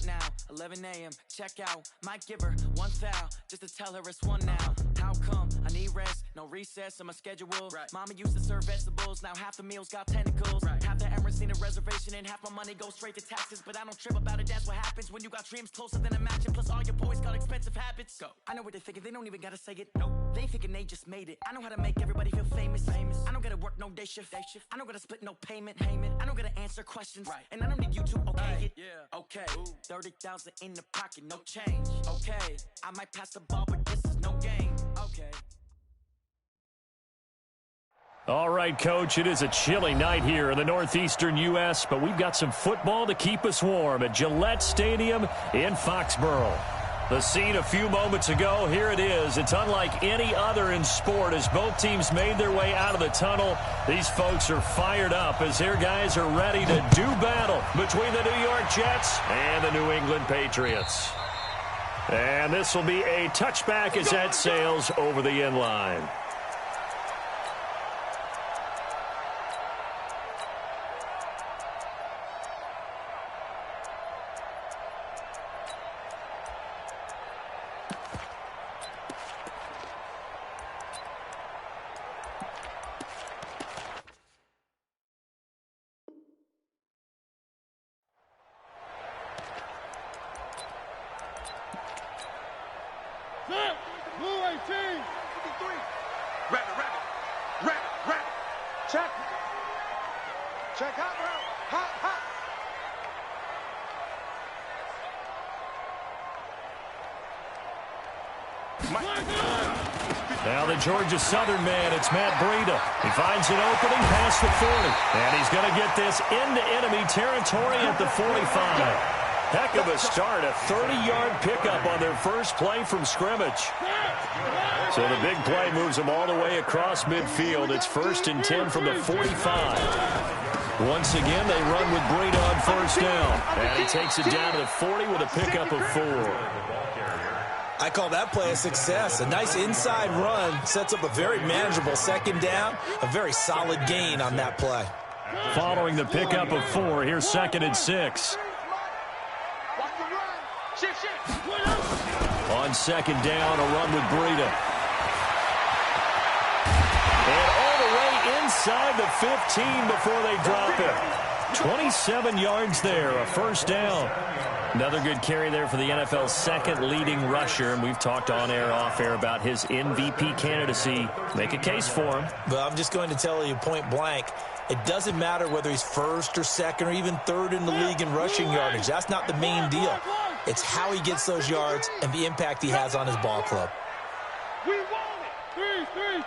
now, 11 a.m., check out. Might give her one foul, just to tell her it's one now. How come? I need rest, no recess on my schedule. Right. Mama used to serve vegetables, now half the meals got tentacles. Right. Half the Emirates need a reservation and half my money goes straight to taxes. But I don't trip about it, that's what happens when you got dreams closer than a mansion. Plus all your boys got expensive habits. Go. I know what they're thinking, they don't even gotta say it. Nope. They thinking they just made it. I know how to make everybody feel famous. I don't gotta work no day shift. I don't gotta split no payment. I don't gotta answer questions. Right. And I don't need you to okay it. Yeah. Okay. 30,000 in the pocket, no change. Okay. I might pass the ball, but this is no game. Okay. All right, Coach, it is a chilly night here in the northeastern U.S., but we've got some football to keep us warm at Gillette Stadium in Foxborough. The scene a few moments ago, here it is. It's unlike any other in sport as both teams made their way out of the tunnel. These folks are fired up as their guys are ready to do battle between the New York Jets and the New England Patriots. And this will be a touchback as that sails over the end line. Now the Georgia Southern man, it's Matt Breida. He finds an opening past the 40. And he's going to get this into enemy territory at the 45. Heck of a start, a 30-yard pickup on their first play from scrimmage. So the big play moves them all the way across midfield. It's 1st and 10 from the 45. Once again, they run with Breida on first down. And he takes it down to the 40 with a pickup of 4. I call that play a success. A nice inside run sets up a very manageable second down. A very solid gain on that play. Following the pickup of 4, here's 2nd and 6. On 2nd down, a run with Breida. And all the way inside the 15 before they drop it. 27 yards there, a first down. Another good carry there for the NFL's second leading rusher, and we've talked on air, off air about his MVP candidacy. Make a case for him. But I'm just going to tell you point blank, it doesn't matter whether he's 1st or 2nd or even 3rd in the league in rushing yardage. That's not the main deal. It's how he gets those yards and the impact he has on his ball club. We want it. 3.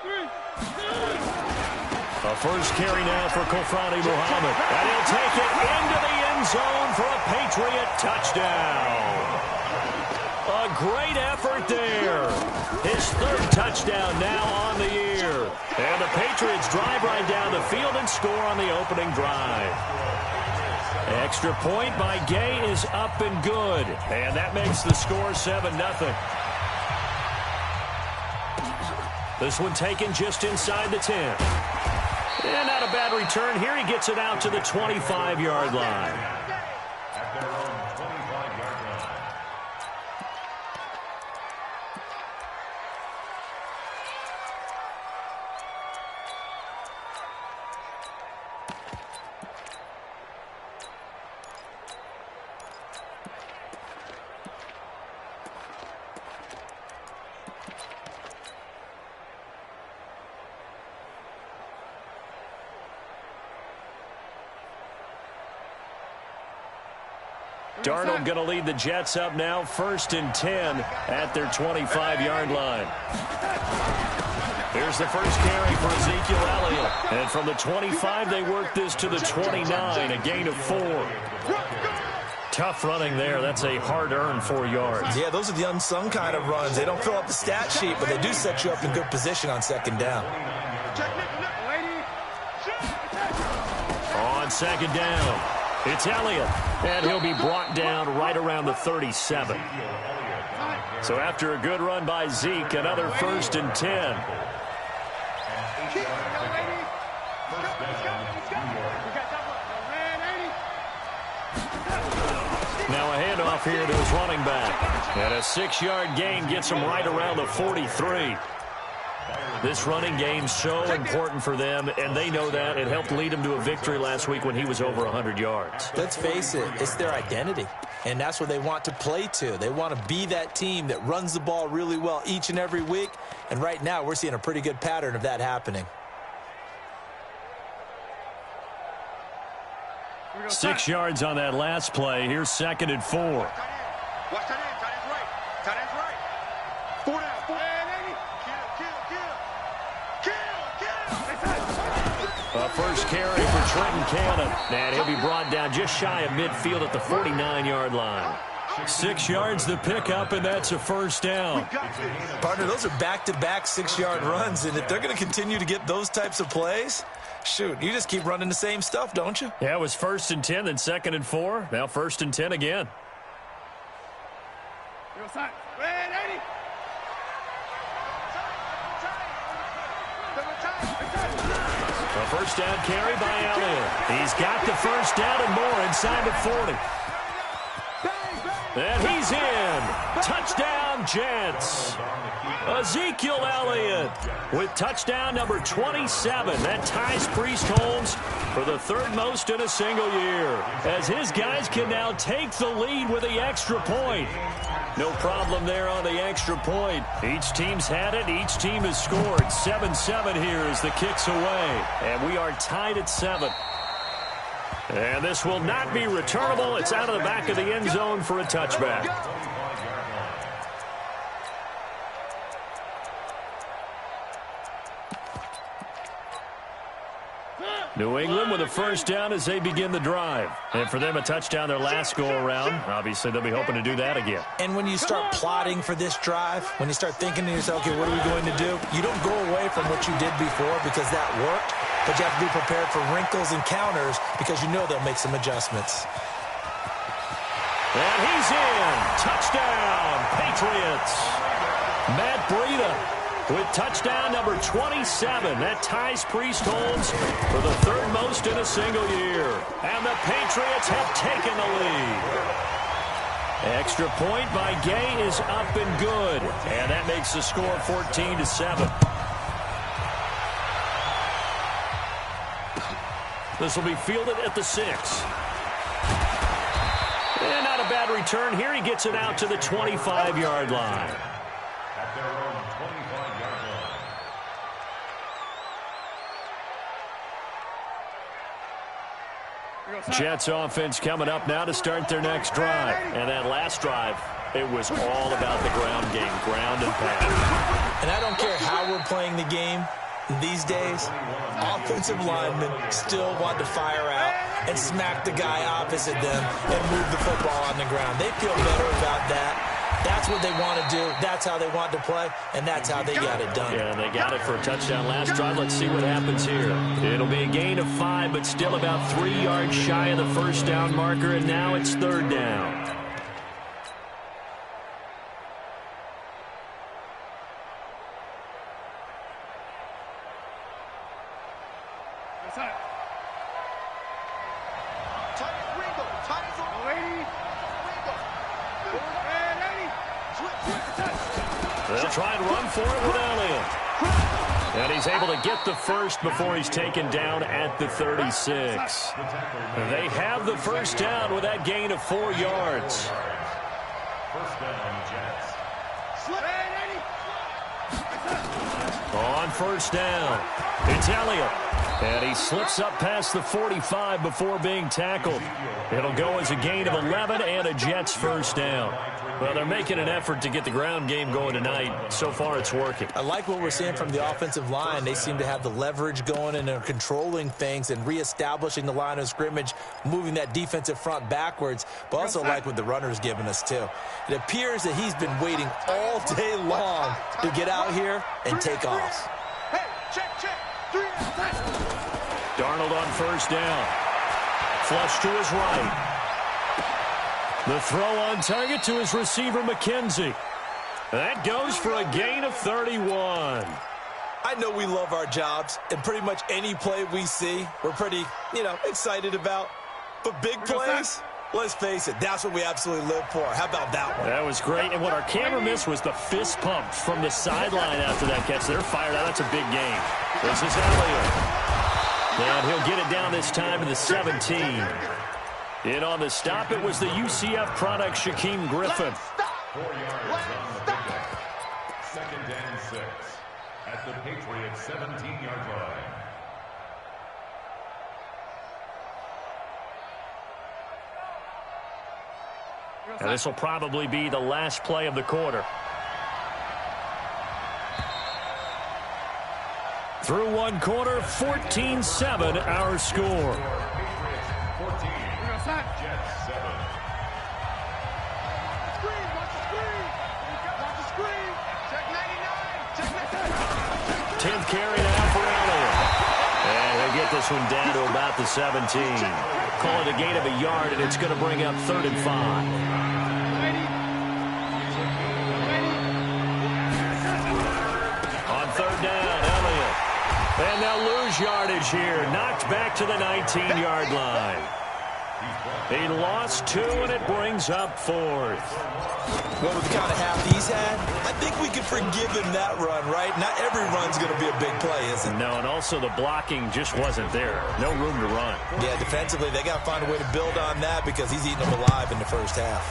A first carry now for Kofrani Muhammad. And he'll take it into the end zone for a Patriot touchdown. A great effort there. His 3rd touchdown now on the year. And the Patriots drive right down the field and score on the opening drive. Extra point by Gay is up and good. And that makes the score 7-0. This one taken just inside the 10. And not a bad return here. He gets it out to the 25-yard line. Darnold going to lead the Jets up now, 1st and 10 at their 25-yard line. Here's the first carry for Ezekiel Elliott. And from the 25, they work this to the 29, a gain of 4. Tough running there. That's a hard-earned 4 yards. Yeah, those are the unsung kind of runs. They don't fill up the stat sheet, but they do set you up in good position on 2nd down. On 2nd down. It's Elliott, and he'll be brought down right around the 37. So after a good run by Zeke, another 1st and 10. Now a handoff off here to his running back. And a 6-yard gain gets him right around the 43. This running game's so important for them, and they know that. It helped lead them to a victory last week when he was over 100 yards. Let's face it, it's their identity, and that's what they want to play to. They want to be that team that runs the ball really well each and every week, and right now we're seeing a pretty good pattern of that happening. 6 yards on that last play. Here's 2nd and 4. Watch tight end. Tight end's right. Tight end's right. 4 down. 4 down. A first carry for Trenton Cannon. And he'll be brought down just shy of midfield at the 49-yard line. 6 yards the pickup, and that's a first down. Partner, those are back-to-back 6-yard runs, and if they're going to continue to get those types of plays, shoot, you just keep running the same stuff, don't you? Yeah, it was 1st and 10, then 2nd and 4. Now 1st and 10 again. A first down carry by Elliott. He's got the first down and more inside the 40. And he's in. Touchdown, Jets. Ezekiel Elliott with touchdown number 27. That ties Priest Holmes for the 3rd most in a single year, as his guys can now take the lead with the extra point. No problem there on the extra point. Each team's had it. Each team has scored. 7-7 here as the kick's away. And we are tied at 7. And this will not be returnable. It's out of the back of the end zone for a touchback. New England with a first down as they begin the drive. And for them, a touchdown their last go-around. Obviously, they'll be hoping to do that again. And when you start plotting for this drive, when you start thinking to yourself, okay, what are we going to do? You don't go away from what you did before because that worked, but you have to be prepared for wrinkles and counters because you know they'll make some adjustments. And he's in. Touchdown, Patriots. Matt Breida with touchdown number 27. That ties Priest Holmes for the 3rd most in a single year. And the Patriots have taken the lead. Extra point by Gay is up and good. And that makes the score 14-7. This will be fielded at the 6. And not a bad return here. He gets it out to the 25-yard line. Jets offense coming up now to start their next drive. And that last drive, it was all about the ground game, ground and pound. And I don't care how we're playing the game these days, offensive linemen still want to fire out and smack the guy opposite them and move the football on the ground. They feel better about that. That's what they want to do. That's how they want to play, and that's how they got it done. Yeah, they got it for a touchdown last drive. Let's see what happens here. It'll be a gain of 5, but still about 3 yards shy of the first down marker, and now it's 3rd down. They'll try and run for it with Elliott. And he's able to get the first before he's taken down at the 36. They have the first down with that gain of 4 yards. On first down, it's Elliott. And he slips up past the 45 before being tackled. It'll go as a gain of 11 and a Jets first down. Well, they're making an effort to get the ground game going tonight. So far, it's working. I like what we're seeing from the offensive line. They seem to have the leverage going and are controlling things and reestablishing the line of scrimmage, moving that defensive front backwards, but also like what the runner's giving us, too. It appears that he's been waiting all day long to get out here and take off. Hey, check. 3 Darnold on first down. Flush to his right. The throw on target to his receiver, McKenzie. That goes for a gain of 31. I know we love our jobs, and pretty much any play we see, we're pretty, excited about. But big plays, Let's face it, that's what we absolutely live for. How about that one? That was great. And what our camera missed was the fist pump from the sideline after that catch. They're fired out. That's a big game. This is Elliott. And he'll get it down this time to the 17. In on the stop, it was the UCF product, Shaquem Griffin. 2nd and 6 at the Patriots' 17-yard line. And this will probably be the last play of the quarter. Through one quarter, 14-7 our score. 14, Jets 7. 10th carry now for Elliott. And they get this one down to about the 17. Call it a gain of a yard, and it's going to bring up 3rd and 5. On 3rd down, Elliott. And they'll lose yardage here. Knocked back to the 19-yard line. He lost 2, and it brings up 4th. Well, with the kind of half he's had, I think we can forgive him that run, right? Not every run's going to be a big play, is it? No, and also the blocking just wasn't there. No room to run. Yeah, defensively, they got to find a way to build on that because he's eating them alive in the first half.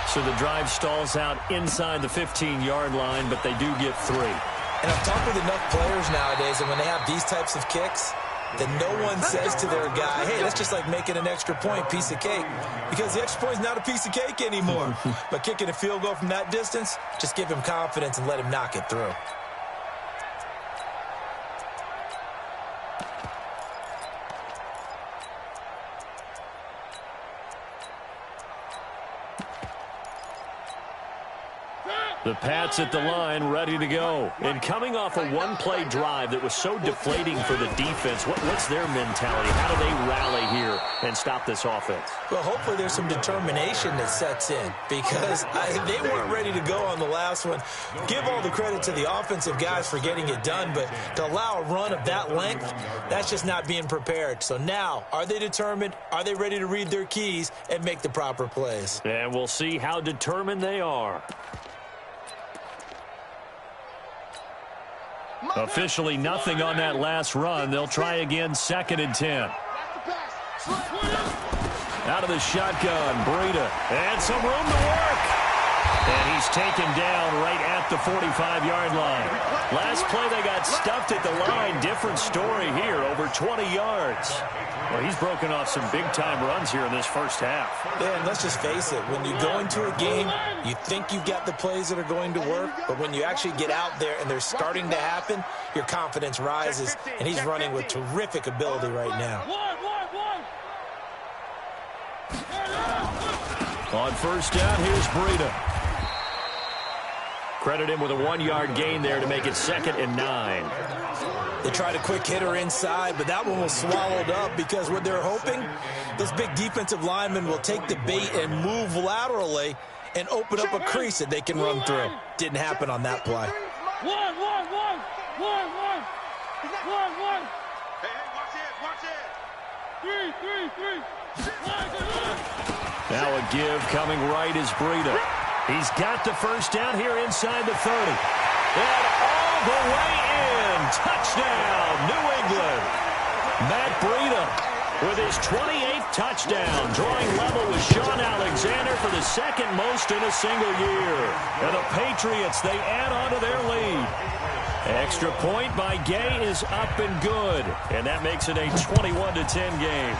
So the drive stalls out inside the 15-yard line, but they do get 3. And I've talked with enough players nowadays, and when they have these types of kicks, then no one says to their guy, hey, that's just like making an extra point, piece of cake. Because the extra point is not a piece of cake anymore. But kicking a field goal from that distance, just give him confidence and let him knock it through. The Pats at the line, ready to go. And coming off a one-play drive that was so deflating for the defense, what's their mentality? How do they rally here and stop this offense? Well, hopefully there's some determination that sets in because they weren't ready to go on the last one. Give all the credit to the offensive guys for getting it done, but to allow a run of that length, that's just not being prepared. So now, are they determined? Are they ready to read their keys and make the proper plays? And we'll see how determined they are. Officially nothing on that last run. They'll try again, 2nd and 10. Out of the shotgun, Breida. And some room to work. And he's taken down right at the 45-yard line. Last play, they got stuffed at the line. Different story here, over 20 yards. Well, he's broken off some big-time runs here in this first half. Yeah, and let's just face it. When you go into a game, you think you've got the plays that are going to work, but when you actually get out there and they're starting to happen, your confidence rises, and he's running with terrific ability right now. On first down, here's Breida. Credit him with a 1-yard gain there to make it 2nd and 9. They tried a quick hitter inside, but that one was swallowed up because what they're hoping, those big defensive linemen will take the bait and move laterally and open up a crease that they can run through. Didn't happen on that play. Hey, watch it. Now a give coming right is Breida. He's got the first down here inside the 30. And all the way in. Touchdown, New England. Matt Breida with his 28th touchdown, drawing level with Sean Alexander for the 2nd most in a single year. And the Patriots, they add on to their lead. Extra point by Gay is up and good. And that makes it a 21-10 game.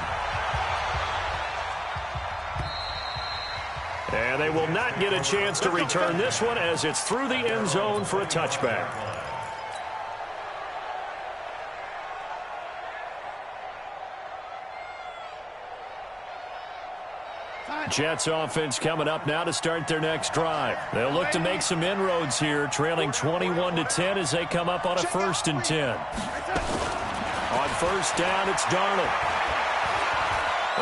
And they will not get a chance to return this one as it's through the end zone for a touchback. Jets offense coming up now to start their next drive. They'll look to make some inroads here, trailing 21-10 as they come up on a 1st and 10. On first down, it's Darnold.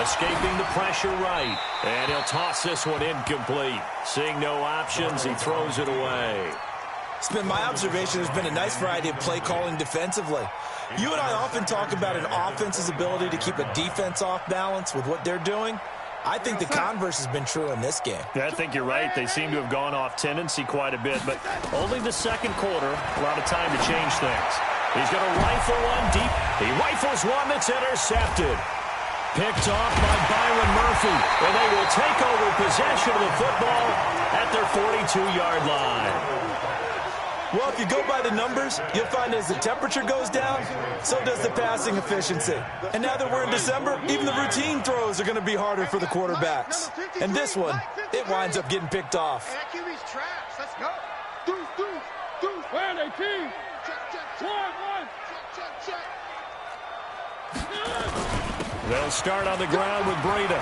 Escaping the pressure right. And he'll toss this one incomplete. Seeing no options, he throws it away. It's been my observation, there's been a nice variety of play calling defensively. You and I often talk about an offense's ability to keep a defense off balance with what they're doing. I think the converse has been true in this game. Yeah, I think you're right. They seem to have gone off tendency quite a bit, but only the second quarter, a lot of time to change things. He's going to rifle one deep. He rifles one that's intercepted. Picked off by Byron Murphy, and they will take over possession of the football at their 42-yard line. Well, if you go by the numbers, you'll find as the temperature goes down, so does the passing efficiency. And now that we're in December, even the routine throws are going to be harder for the quarterbacks. And this one, it winds up getting picked off. QB's trash. Let's go. Deuce. Where are they, team? Check. One. Check. They'll start on the ground with Breida.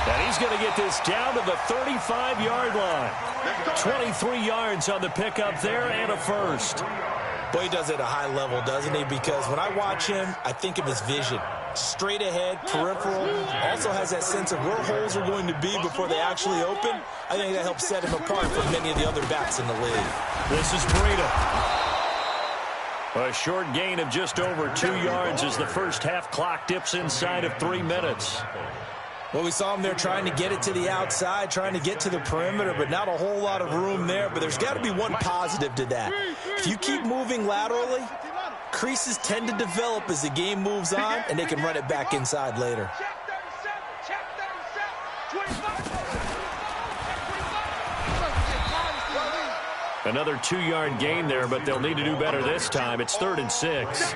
And he's going to get this down to the 35-yard line. 23 yards on the pickup there and a first. Boy, he does it at a high level, doesn't he? Because when I watch him, I think of his vision. Straight ahead, peripheral. Also has that sense of where holes are going to be before they actually open. I think that helps set him apart from many of the other backs in the league. This is Breida. A short gain of just over 2 yards as the first half clock dips inside of 3 minutes. Well, we saw him there trying to get it to the outside, trying to get to the perimeter, but not a whole lot of room there. But there's got to be one positive to that. If you keep moving laterally, creases tend to develop as the game moves on, and they can run it back inside later. Another 2-yard gain there, but they'll need to do better this time. It's 3rd and 6.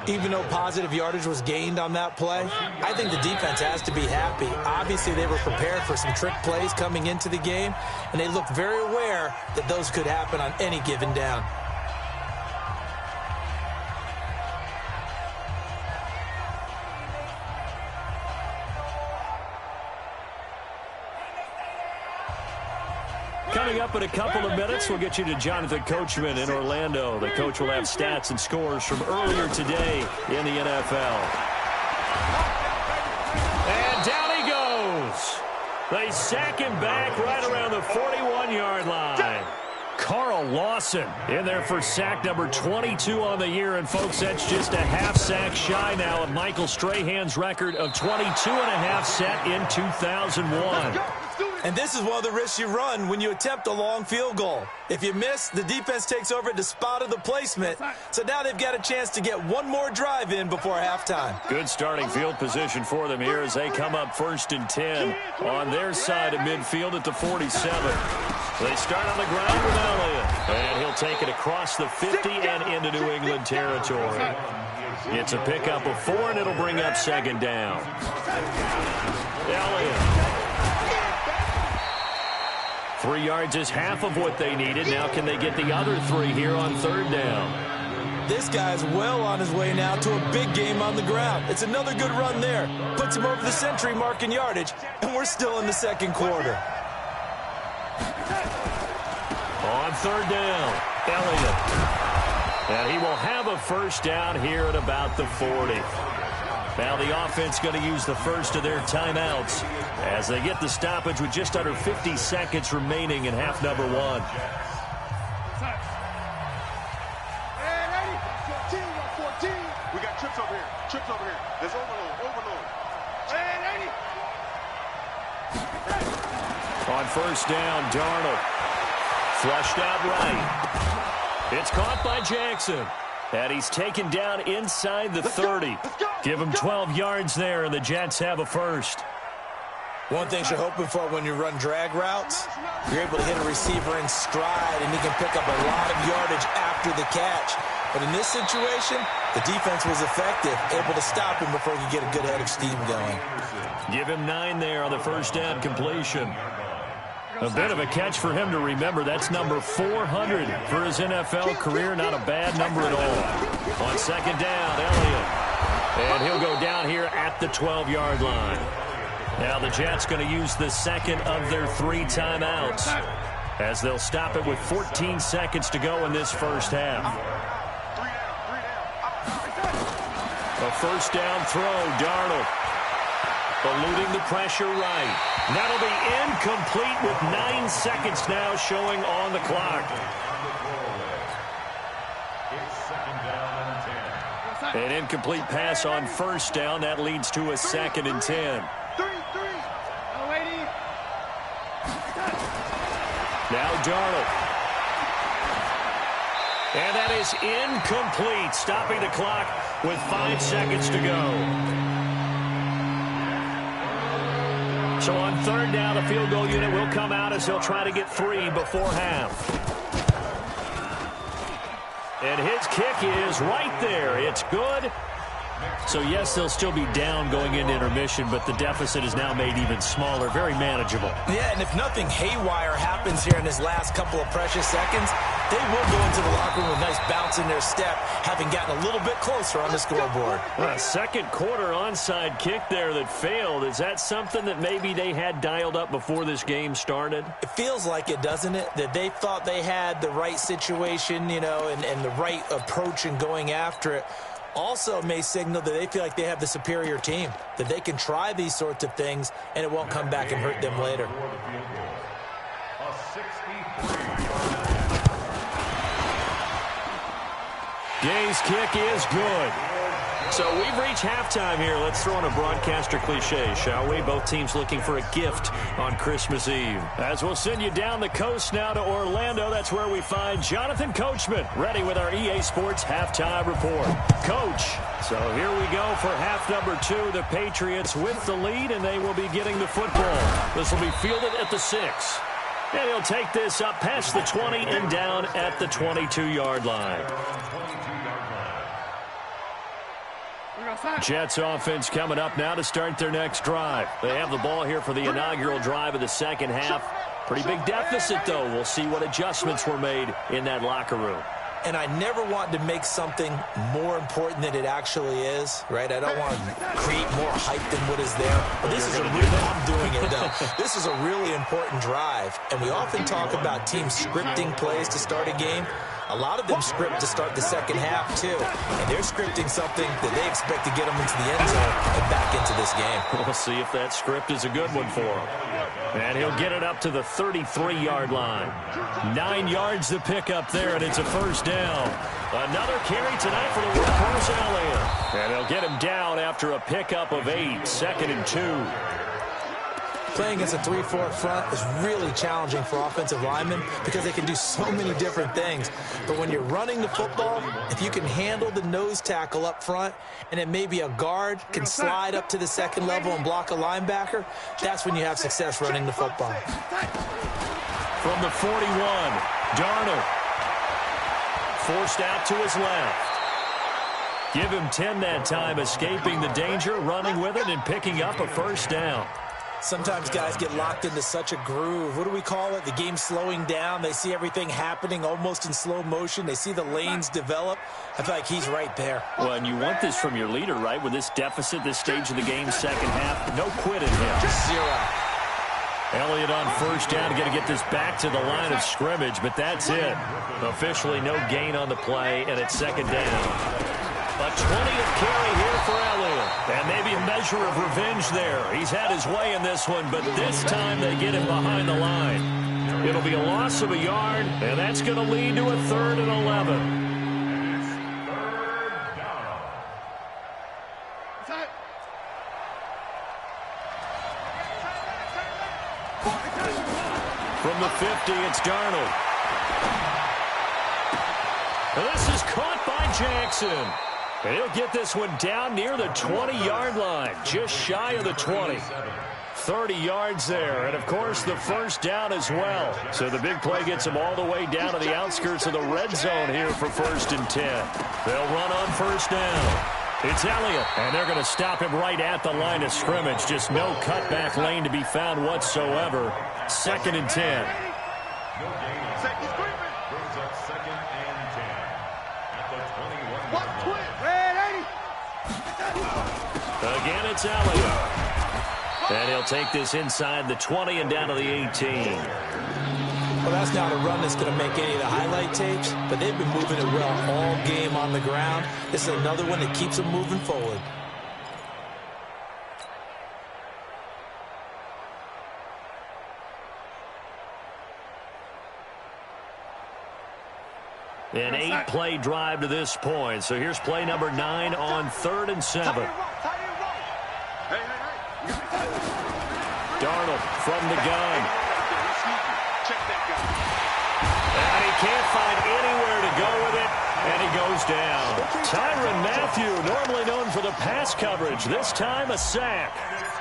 Even though positive yardage was gained on that play, I think the defense has to be happy. Obviously, they were prepared for some trick plays coming into the game, and they looked very aware that those could happen on any given down. Coming up in a couple of minutes, we'll get you to Jonathan Coachman in Orlando. The coach will have stats and scores from earlier today in the NFL. And down he goes. They sack him back right around the 41-yard line. Carl Lawson in there for sack number 22 on the year. And, folks, that's just a half sack shy now of Michael Strahan's record of 22.5 set in 2001. And this is one of the risks you run when you attempt a long field goal. If you miss, the defense takes over at the spot of the placement. So now they've got a chance to get one more drive in before halftime. Good starting field position for them here as they come up 1st and 10 on their side of midfield at the 47. They start on the ground with Elliott. And he'll take it across the 50 and into New England territory. It's a pickup of 4, and it'll bring up 2nd down. Elliott. 3 yards is half of what they needed. Now can they get the other 3 here on 3rd down? This guy's well on his way now to a big game on the ground. It's another good run there. Puts him over the century mark in yardage, and we're still in the 2nd quarter. On 3rd down, Elliott. And he will have a 1st down here at about the 40. Now the offense going to use the first of their timeouts as they get the stoppage with just under 50 seconds remaining in half number 1. We got trips over here. There's overload. On 1st down, Darnold. Flushed out right. It's caught by Jackson. And he's taken down inside the 30. Give him 12 yards there, and the Jets have a 1st. One thing you're hoping for when you run drag routes, you're able to hit a receiver in stride, and he can pick up a lot of yardage after the catch. But in this situation, the defense was effective, able to stop him before he could get a good head of steam going. Give him 9 there on the 1st down completion. A bit of a catch for him to remember. That's number 400 for his NFL career. Not a bad number at all. On 2nd down, Elliott. And he'll go down here at the 12-yard line. Now the Jets going to use the 2nd of their 3 timeouts as they'll stop it with 14 seconds to go in this first half. A 1st down throw, Darnold. Eluding the pressure right. That'll be incomplete with 9 seconds now showing on the clock. It's 2nd down and 10. An incomplete pass on first down. That leads to a 2nd and 10. Now Darnold. And that is incomplete, stopping the clock with 5 seconds to go. So on 3rd down, the field goal unit will come out as they'll try to get 3 before half. And his kick is right there. It's good. So, yes, they'll still be down going into intermission, but the deficit is now made even smaller, very manageable. Yeah, and if nothing haywire happens here in his last couple of precious seconds, they will go into the locker room with a nice bounce in their step, having gotten a little bit closer on the scoreboard. Well, a second quarter onside kick there that failed. Is that something that maybe they had dialed up before this game started? It feels like it, doesn't it? That they thought they had the right situation, you know, and the right approach in going after it. Also may signal that they feel like they have the superior team, that they can try these sorts of things and it won't come back and hurt them later. Gay's kick is good. So we've reached halftime here. Let's throw in a broadcaster cliche, shall we? Both teams looking for a gift on Christmas Eve. As we'll send you down the coast now to Orlando, that's where we find Jonathan Coachman, ready with our EA Sports halftime report. Coach, so here we go for half number 2. The Patriots with the lead, and they will be getting the football. This will be fielded at the 6. And he'll take this up past the 20 and down at the 22-yard line. Jets offense coming up now to start their next drive. They have the ball here for the inaugural drive of the second half. Pretty big deficit, though. We'll see what adjustments were made in that locker room. And I never want to make something more important than it actually is, right? I don't want to create more hype than what is there. But this is a really, I'm doing it, though. This is a really important drive. And we often talk about teams scripting plays to start a game. A lot of them script to start the second half, too. And they're scripting something that they expect to get them into the end zone and back into this game. We'll see if that script is a good one for him. And he'll get it up to the 33-yard line. 9 yards to pick up there, and it's a first down. Another carry tonight for the workhorse Elliott. And they'll get him down after a pickup of 8, 2nd and 2. Playing against a 3-4 front is really challenging for offensive linemen because they can do so many different things. But when you're running the football, if you can handle the nose tackle up front and then maybe a guard can slide up to the second level and block a linebacker, that's when you have success running the football. From the 41, Darnold. Forced out to his left. Give him 10 that time, escaping the danger, running with it, and picking up a first down. Sometimes guys get locked into such a groove. What do we call it? The game's slowing down. They see everything happening almost in slow motion. They see the lanes develop. I feel like he's right there. Well, and you want this from your leader, right? With this deficit, this stage of the game, second half, no quit in him. 0. Elliott on first down, going to get this back to the line of scrimmage, but that's it. Officially no gain on the play, and it's second down. A 20th carry here for Elliott. And maybe a measure of revenge there. He's had his way in this one, but this time they get him behind the line. It'll be a loss of a yard, and that's going to lead to a 3rd and 11. From the 50, it's Darnold. This is caught by Jackson. And he'll get this one down near the 20-yard line, just shy of the 20. 30 yards there, and of course the first down as well. So the big play gets them all the way down to the outskirts of the red zone here for 1st and 10. They'll run on first down. It's Elliott, and they're going to stop him right at the line of scrimmage. Just no cutback lane to be found whatsoever. 2nd and 10. Again, it's Elliott. And he'll take this inside the 20 and down to the 18. Well, that's not a run that's going to make any of the highlight tapes, but they've been moving it well all game on the ground. This is another one that keeps them moving forward. An 8-play drive to this point. So here's play number 9 on 3rd and 7. Darnold from the gun. And he can't find anywhere to go with it, and he goes down. Tyrann Mathieu, normally known for the pass coverage, this time a sack.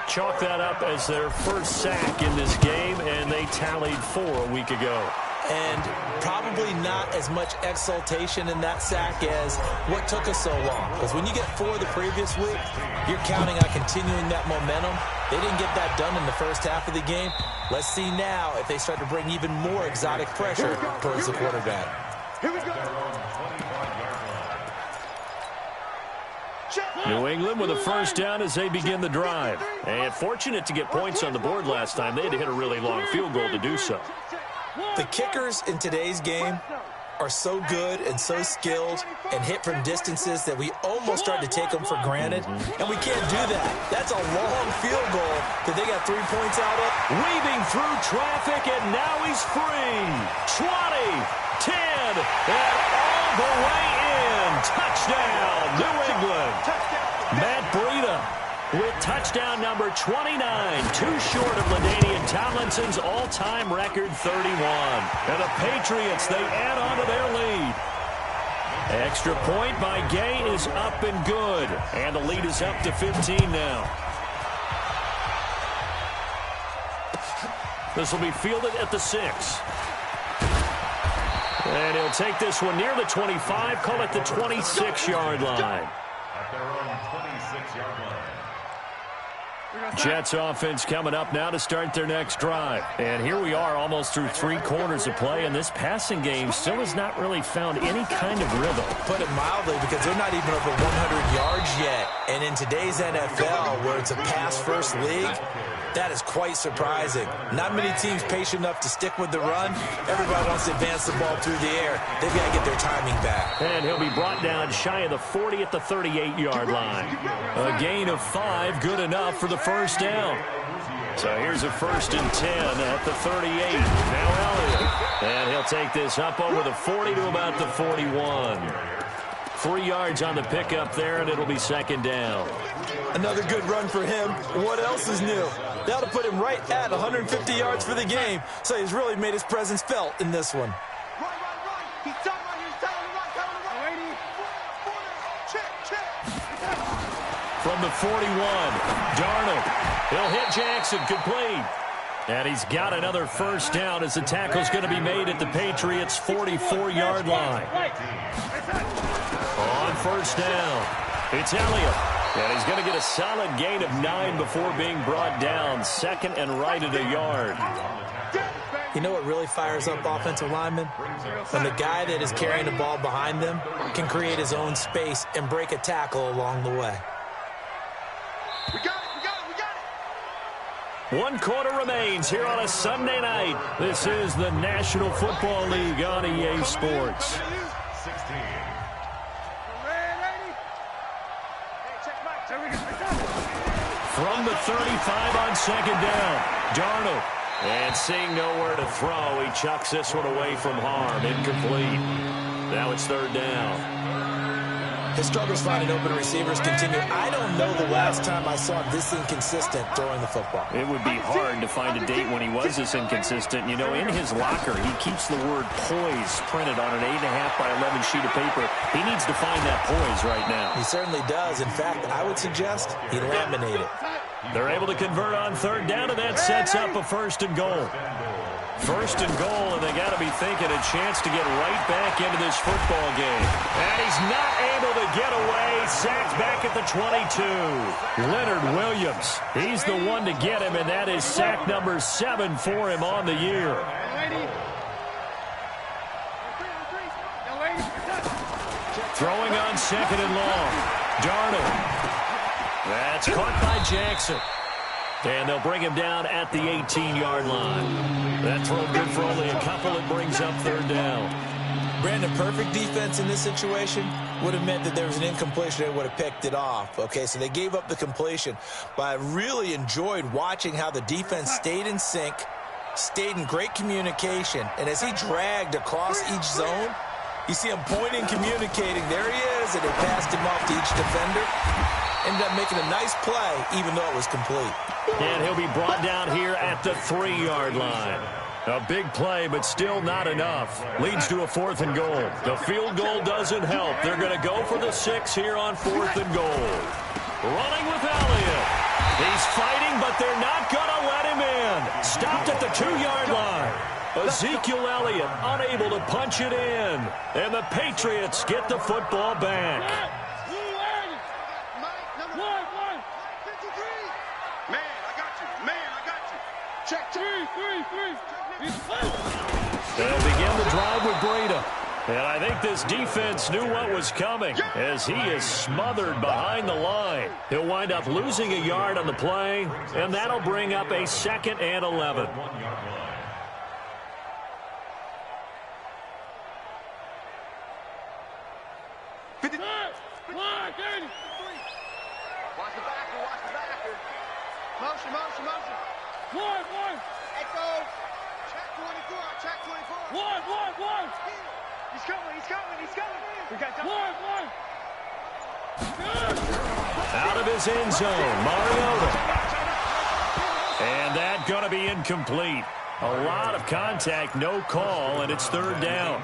Chalk that up as their first sack in this game, and they tallied 4 a week ago. And probably not as much exultation in that sack as what took us so long. Because when you get 4 the previous week, you're counting on continuing that momentum. They didn't get that done in the first half of the game. Let's see now if they start to bring even more exotic pressure towards the quarterback. Here we go. New England with a first down as they begin the drive. And fortunate to get points on the board last time. They had to hit a really long field goal to do so. The kickers in today's game are so good and so skilled and hit from distances that we almost start to take them for granted, and we can't do that. That's a long field goal that they got 3 points out of. Weaving through traffic, and now he's free. 20, 10, and all the way in. Touchdown, New England. Matt Breida with touchdown number 29, too short of LaDainian Tomlinson's all-time record 31. And the Patriots, they add on to their lead. Extra point by Gay is up and good. And the lead is up to 15 now. This will be fielded at the 6. And he'll take this one near the 25, call it the 26-yard line. At their own 26-yard line. Jets offense coming up now to start their next drive. And here we are almost through 3 quarters of play, and this passing game still has not really found any kind of rhythm. Put it mildly, because they're not even over 100 yards yet. And in today's NFL, where it's a pass-first league, that is quite surprising. Not many teams patient enough to stick with the run. Everybody wants to advance the ball through the air. They've got to get their timing back. And he'll be brought down shy of the 40 at the 38-yard line. A gain of 5, good enough for the first down. So here's a 1st and 10 at the 38. Now Elliott. And he'll take this up over the 40 to about the 41. 3 yards on the pickup there, and it'll be 2nd down. Another good run for him. What else is new? That'll put him right at 150 yards for the game. So he's really made his presence felt in this one. Run. He's done right. He's telling him run. Check. From the 41, Darnold. He'll hit Jackson, complete. And he's got another first down as the tackle's going to be made at the Patriots' 44-yard line. On first down, it's Elliott. And he's going to get a solid gain of 9 before being brought down. 2nd and right at a yard. You know what really fires up offensive linemen? When the guy that is carrying the ball behind them can create his own space and break a tackle along the way. We got it. 1 quarter remains here on a Sunday night. This is the National Football League on EA Sports. 16. From the 35 on 2nd down, Darnold. And seeing nowhere to throw, he chucks this one away from harm. Incomplete. Now it's 3rd down. His struggles finding open receivers continue. I don't know the last time I saw him this inconsistent throwing the football. It would be hard to find a date when he was this inconsistent. You know, in his locker, he keeps the word poise printed on an 8.5 by 11 sheet of paper. He needs to find that poise right now. He certainly does. In fact, I would suggest he laminate it. They're able to convert on 3rd down, and that sets up a 1st and goal. 1st and goal, and they got to be thinking a chance to get right back into this football game. And he's not able to get away. Sacked back at the 22. Leonard Williams, he's the one to get him, and that is sack number 7 for him on the year. Throwing on 2nd and long. Darnold. That's caught by Jackson. And they'll bring him down at the 18-yard line. That throw good for only a couple. It brings up 3rd down. Brandon, perfect defense in this situation would have meant that there was an incompletion. They would have picked it off. Okay, so they gave up the completion. But I really enjoyed watching how the defense stayed in sync, stayed in great communication. And as he dragged across each zone, You see him pointing, communicating. There he is, and they passed him off to each defender. Ended up making a nice play, even though it was complete. And he'll be brought down here at the 3-yard line. A big play, but still not enough. Leads to a 4th and goal. The field goal doesn't help. They're going to go for the 6 here on 4th and goal. Running with Elliott. He's fighting, but they're not going to let him in. Stopped at the 2-yard line. Ezekiel Elliott unable to punch it in. And the Patriots get the football back. Man, I got you. Man, I got you. Check, check. 3. They'll begin the drive with Breda. And I think this defense knew what was coming as he is smothered behind the line. He'll wind up losing a yard on the play, and that'll bring up a 2nd and 11. Watch the backer, watch the backer. Motion. One. Echo. Check 24, check 24. One. He's coming. We got one. Out of his end zone, Mariota. And that's going to be incomplete. A lot of contact, no call, and it's 3rd down.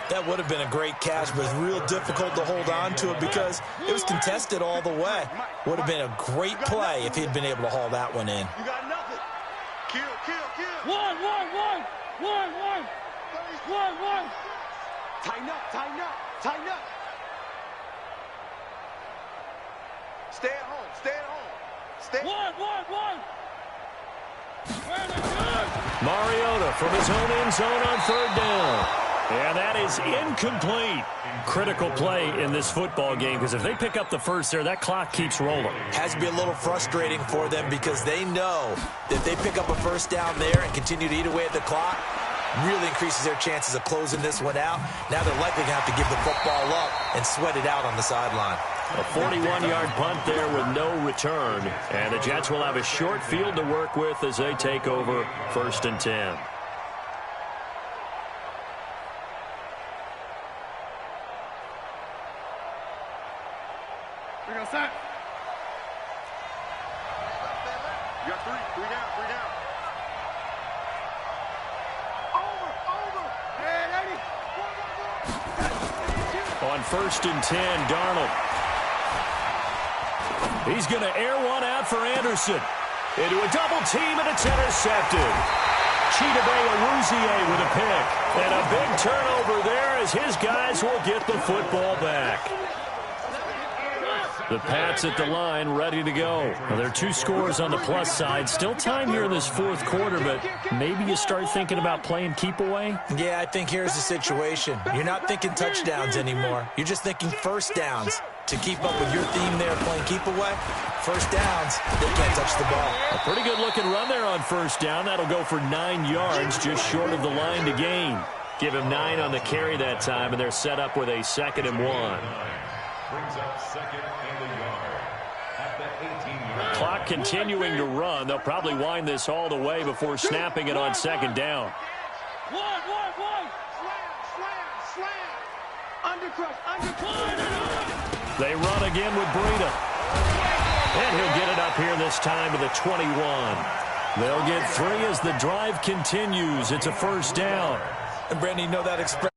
That would have been a great catch, but it's real difficult to hold on to it because it was contested all the way. Would have been a great play if he'd been able to haul that one in. You got nothing. Kill. One. Tighten up. Stay at home. One. Mariota from his own end zone on 3rd down. And that is incomplete. Critical play in this football game because if they pick up the first there, that clock keeps rolling. Has to be a little frustrating for them because they know that if they pick up a 1st down there and continue to eat away at the clock, really increases their chances of closing this one out. Now they're likely going to have to give the football up and sweat it out on the sideline. A 41-yard punt there with no return. And the Jets will have a short field to work with as they take over 1st and 10. We got set. You got three down. Over. Hey, lady. On 1st and 10, Darnold. He's going to air one out for Anderson. Into a double team, and it's intercepted. Chidobe Awuzie with a pick. And a big turnover there as his guys will get the football back. The Pats at the line, ready to go. Well, there are 2 scores on the plus side. Still time here in this 4th quarter, but maybe you start thinking about playing keep away? Yeah, I think here's the situation. You're not thinking touchdowns anymore. You're just thinking 1st downs. To keep up with your theme there, playing keep away, 1st downs, they can't touch the ball. A pretty good looking run there on 1st down. That'll go for 9 yards, just short of the line to gain. Give him 9 on the carry that time, and they're set up with a 2nd and 1. Brings up 2nd and a yard at the 18-yard. Clock continuing to run. They'll probably wind this all the way before snapping it on 2nd down. One. Slam. Undercut. They run again with Breda. And he'll get it up here this time to the 21. They'll get 3 as the drive continues. It's a 1st down. And Brandon, you know that expression.